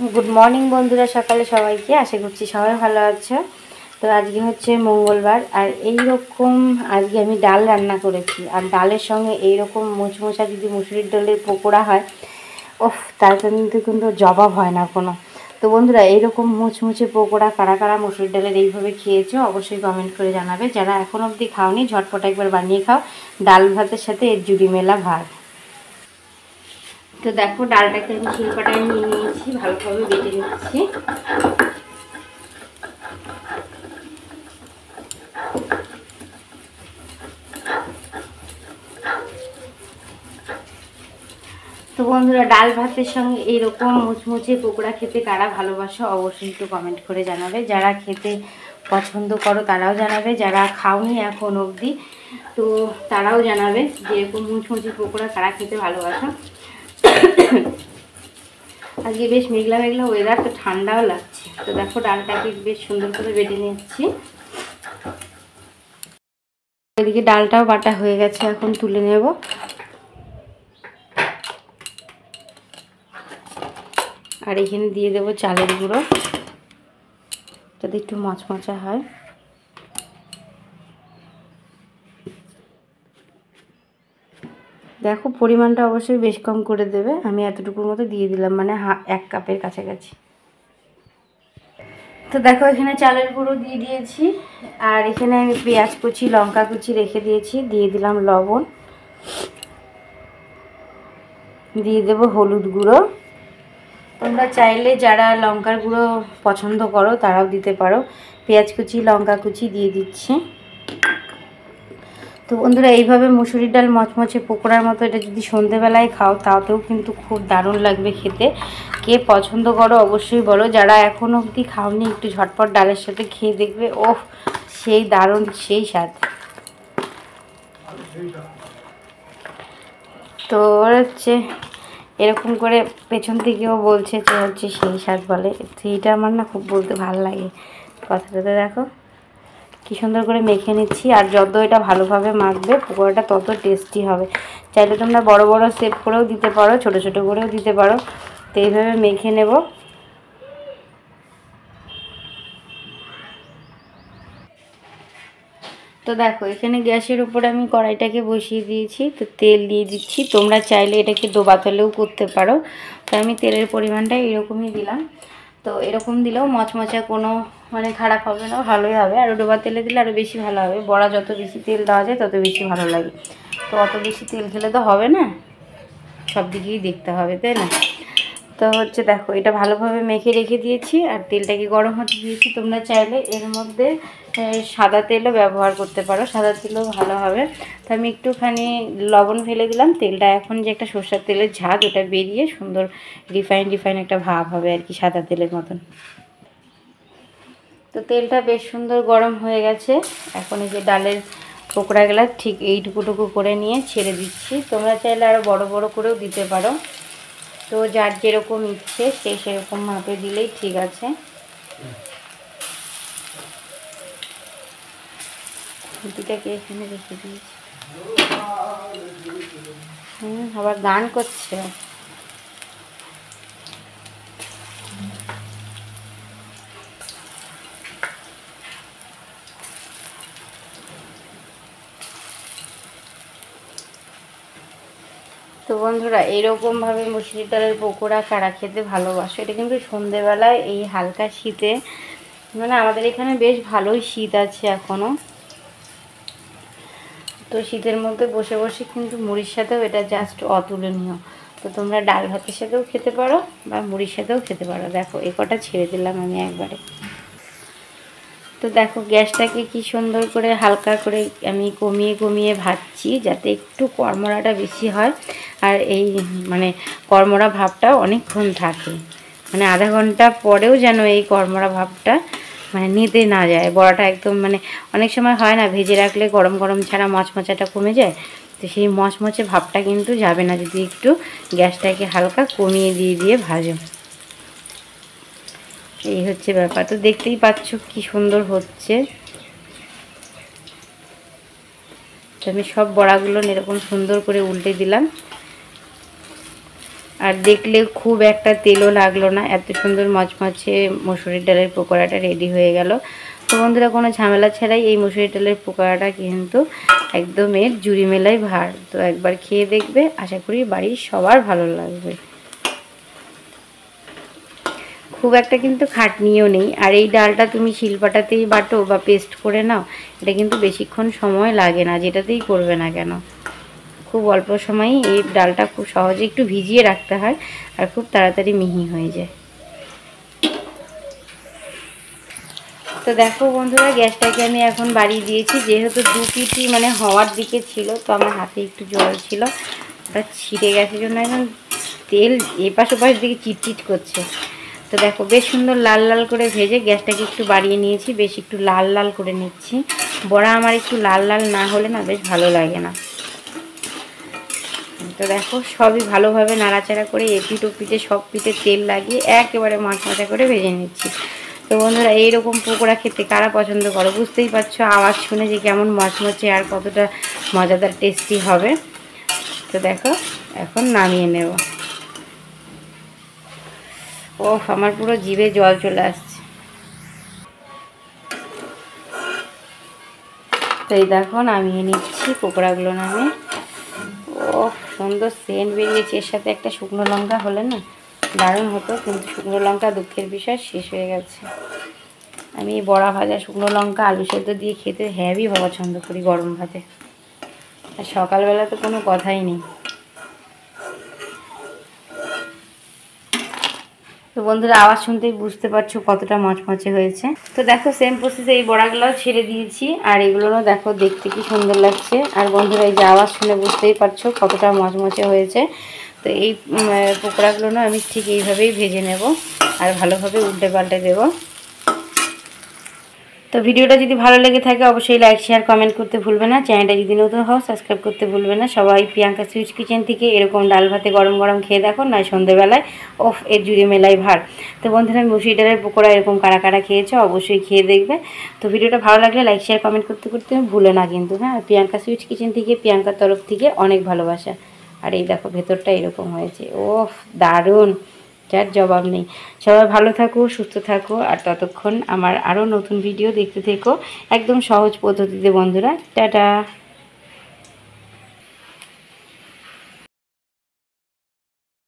Good morning बंधुरा सकाले सबाइके आशा करছি সবাই ভালো আছো। তো আজকে হচ্ছে মঙ্গলবার আর এই রকম আজকে আমি ডাল রান্না করেছি আর ডালের সঙ্গে এই রকম মুচমুচা যদি মুসুরির ডালের পকোড়া হয় ওফ তার কিন্তু জবাব হয় না কোনো। তো বন্ধুরা এইরকম মুচমুচে পকোড়া কারা কারা মুসুরির ডালের এইভাবে খেয়েছো অবশ্যই কমেন্ট করে জানাবে। যারা এখন অবধি খাওনি ঝটপট একবার বানিয়ে খাও, ডাল ভাতের সাথে এর জুড়ি মেলা ভাত। তো দেখো ডালটাকে আমি শিলপাটায় নিয়ে নিয়েছি, ভালোভাবে বেটে নিচ্ছি। তো বন্ধুরা ডাল ভাতের সঙ্গে এইরকম মুচমুচে পকোড়া খেতে কারা ভালোবাসো অবশ্যই একটু কমেন্ট করে জানাবে। যারা খেতে পছন্দ করো তারাও জানাবে, যারা খাওনি এখন অবধি তো তারাও জানাবে যে এরকম মুচমুচে পকোড়া কারা খেতে ভালোবাসো। আজকে বেশ মেঘলা মেঘলা ওয়েদার, তো ঠান্ডাও লাগছে। তো দেখো ডালটাকে বেশ সুন্দর করে বেটে নিচ্ছি। এদিকে ডালটাও বাটা হয়ে গেছে, এখন তুলে নেব। আর এখানে দিয়ে দেবো চালের গুঁড়ো যাতে একটু মচমচা হয়। দেখো পরিমাণটা অবশ্যই বেশ কম করে দেবে, আমি এতটুকুর মতো দিয়ে দিলাম, মানে 1 কাপের কাছাকাছি। তো দেখো এখানে চালের গুঁড়ো দিয়ে দিয়েছি আর এখানে আমি পেঁয়াজ কুচি লঙ্কা কুচি রেখে দিয়েছি, দিয়ে দিলাম লবণ, দিয়ে দেবো হলুদ গুঁড়ো। তোমরা চাইলে যারা লঙ্কার গুঁড়ো পছন্দ করো তারাও দিতে পারো। পেঁয়াজ কুচি লঙ্কা কুচি দিয়ে দিচ্ছি। তো বন্ধুরা এইভাবে মুসুরির ডাল মচমচে পকোড়ার মতো এটা যদি সন্ধেবেলায় খাও তাতেও কিন্তু খুব দারুণ লাগবে খেতে। কে পছন্দ করো অবশ্যই বলো। যারা এখনও অবধি খাওনি একটু ঝটপট ডালের সাথে খেয়ে দেখবে, ওহ সেই দারুণ, সেই স্বাদ। তো হচ্ছে এরকম করে পেছন থেকেও বলছে যে হচ্ছে সেই স্বাদ বলে, সেইটা আমার না খুব বলতে ভালো লাগে কথাটাতে। দেখো কি সুন্দর করে মেখে নিচ্ছি, আর যত এটা ভালোভাবে মাখবে পকোড়াটা তত টেস্টি হবে। চাইলে তোমরা বড় বড় শেপ করেও দিতে পারো, ছোট ছোট করেও দিতে পারো। তো এইভাবে মেখে নেব। তো দেখো এখানে গ্যাসের উপরে আমি কড়াইটাকে বসিয়ে দিয়েছি, তো তেল দিয়ে দিচ্ছি। তোমরা চাইলে এটাকে ডোবা তেলেও করতে পারো, তো আমি তেলের পরিমাণটা এরকমই দিলাম। তো এরকম দিলেও মচমচা কোনো মানে খারাপ হবে না, ভালোই হবে। আর ডোবা তেলে দিলে আরও বেশি ভালো হবে। বড়া যত বেশি তেল দেওয়া যায় তত বেশি ভালো লাগে। তো অত বেশি তেল খেলে তো হবে না, সব দিকেই দেখতে হবে, তাই না? তো হচ্ছে দেখো এটা ভালোভাবে মেখে রেখে দিয়েছি আর তেলটাকে গরম হতে দিয়েছি। তোমরা চাইলে এর মধ্যে সাদা তেলও ব্যবহার করতে পারো, সাদা তেলও ভালো হবে। তো আমি একটুখানি লবণ ফেলে দিলাম। তেলটা এখন যে একটা সরষের তেলের ঝাঁজ ওটা বেরিয়ে সুন্দর রিফাইন একটা ভাব হবে আর কি, সাদা তেলের মতন। তো তেলটা বেশ সুন্দর গরম হয়ে গেছে। এখন এই যে ডালের পকোড়াগুলো ঠিক এইটুকুটুকু করে নিয়ে ছেড়ে দিচ্ছি। তোমরা চাইলে আরও বড় বড় করেও দিতে পারো, তো যার যেরকম ইচ্ছে সে সেরকম মাপে দিলেই ঠিক আছে। খুঁটিটাকে এখানে রেখে দিয়েছি। আবার গান করছে। তো বন্ধুরা এইরকমভাবে মুসুরির ডালের পকোড়া কারা খেতে ভালোবাসো। এটা কিন্তু সন্ধেবেলায় এই হালকা শীতে, মানে আমাদের এখানে বেশ ভালোই শীত আছে এখনও। তো শীতের মধ্যে বসে বসে কিন্তু মুড়ির সাথেও এটা জাস্ট অতুলনীয়। তো তোমরা ডাল ভাতের সাথেও খেতে পারো বা মুড়ির সাথেও খেতে পারো। দেখো এ কটা ছেড়ে দিলাম আমি একবারে। তো দেখো গ্যাসটাকে কি সুন্দর করে হালকা করে আমি কমিয়ে কমিয়ে ভাজছি যাতে একটু কড়মড়াটা বেশি হয়। আর এই মানে কড়মড়া ভাবটা অনেকক্ষণ থাকে, মানে আধা ঘন্টা পরেও যেন এই কড়মড়া ভাবটা মানে নিতে না যায়। বড়াটা একদম মানে অনেক সময় হয় না ভেজে রাখলে গরম গরম ছাড়া মচমচাটা কমে যায়, তো সেই মচমচে ভাবটা কিন্তু যাবে না যদি একটু গ্যাসটাকে হালকা কমিয়ে দিয়ে ভাজো। এই হচ্ছে ব্যাপার। তো দেখতেই পাচ্ছ কি সুন্দর হচ্ছে। তো আমি সব বড়াগুলো এরকম সুন্দর করে উল্টে দিলাম। আর দেখলে খুব একটা তেলও লাগলো না, এত সুন্দর মচমচে মসুরির ডালের পকোড়াটা রেডি হয়ে গেল। তো বন্ধুরা কোনো ঝামেলা ছাড়াই এই মসুরির ডালের পকোড়াটা কিন্তু একদম এর জুড়ি মেলাই ভার। তো একবার খেয়ে দেখবে, আশা করি বাড়ির সবার ভালো লাগবে। খুব একটা কিন্তু খাটনিও নেই। আর এই ডালটা তুমি শিলপাটাতেই বাটো বা পেস্ট করে নাও, এটা কিন্তু বেশিক্ষণ সময় লাগে না, যেটাতেই করবে না কেন। খুব অল্প সময়ই এই ডালটা খুব সহজে একটু ভিজিয়ে রাখতে হয় আর খুব তাড়াতাড়ি মিহি হয়ে যায়। তো দেখো বন্ধুরা, গ্যাসটাকে আমি এখন বাড়িয়ে দিয়েছি, যেহেতু 2 পিঠি মানে হওয়ার দিকে ছিল, তো আমার হাতে একটু জল ছিল, ওটা ছিঁড়ে গেছে জন্য এখন তেল এপাশ ওপাশ দিকে চিটচিট করছে। তো দেখো বেশ সুন্দর লাল লাল করে ভেজে গ্যাসটাকে একটু বাড়িয়ে নিয়েছি, বেশ একটু লাল লাল করে নিচ্ছি। বড়া আমার একটু লাল লাল না হলে না বেশ ভালো লাগে না। তো দেখো সবই ভালোভাবে নাড়াচাড়া করে এপিঠ ওপিঠে সব পিঠে তেল লাগিয়ে একেবারে মাখা করে ভেজে নিচ্ছি। তো বন্ধুরা, এইরকম পকোড়া খেতে কারা পছন্দ করো, বুঝতেই পারছো আওয়াজ শুনে যে কেমন মচমচে আর কতটা মজাদার টেস্টি হবে। তো দেখো এখন নামিয়ে নেব। ওফ, আমার পুরো জিভে জল চলে আসছে। তো এই দেখো নামিয়ে নিচ্ছি পকোড়াগুলো নামিয়ে। ও সুন্দর সেন্ট বেরিয়েছে, এর সাথে একটা শুকনো লঙ্কা হলে না দারুণ হতো, কিন্তু শুকনো লঙ্কা দুঃখের বিষয় শেষ হয়ে গেছে। আমি বড়া ভাজা শুকনো লঙ্কা আলু সেদ্ধ দিয়ে খেতে হেভি পছন্দ করি গরম ভাতে, আর সকালবেলা তো কোনো কথাই নেই। তো বন্ধুরা, আওয়াজ শুনতেই বুঝতে পারছো কতটা মচমচে হয়েছে। তো দেখো সেম প্রসেসে এই বড়াগুলোও ছেড়ে দিয়েছি, আর এগুলোও দেখো দেখতে কি সুন্দর লাগছে। আর বন্ধুরা, এই যে আওয়াজ শুনে বুঝতেই পারছো কতটা মচমচে হয়েছে। তো এই পকোড়াগুলো না আমি ঠিক এইভাবেই ভেজে নেব আর ভালোভাবে উল্টে পাল্টে দেবো। তো ভিডিওটা যদি ভালো লেগে থাকে অবশ্যই লাইক শেয়ার কমেন্ট করতে ভুলবে না। চ্যানেলটা যদি নতুন হও সাবস্ক্রাইব করতে ভুলবে না। সবাই প্রিয়াঙ্কা সুইটস কিচেন থেকে এরকম ডাল ভাতে গরম গরম খেয়ে দেখো, নয় সন্ধ্যেবেলায় ওফ এর জুড়ি মেলাই ভার। তো বন্ধুরা, মুসুরি ডালের পকোড়া এরকম কারা কারা খেয়েছো অবশ্যই খেয়ে দেখবে। তো ভিডিওটা ভালো লাগলে লাইক শেয়ার কমেন্ট করতে করতে ভুলে না কিন্তু। হ্যাঁ, প্রিয়াঙ্কা সুইটস কিচেন থেকে প্রিয়াঙ্কার তরফ থেকে অনেক ভালোবাসা। আর এই দেখো ভেতরটা এরকম হয়েছে, ওফ দারুণ, যার জবাব নেই। সবাই ভালো থাকো, সুস্থ থাকো, আর ততক্ষণ আমার আরও নতুন ভিডিও দেখতে থেকো একদম সহজ পদ্ধতিতে বন্ধুরা। টাটা।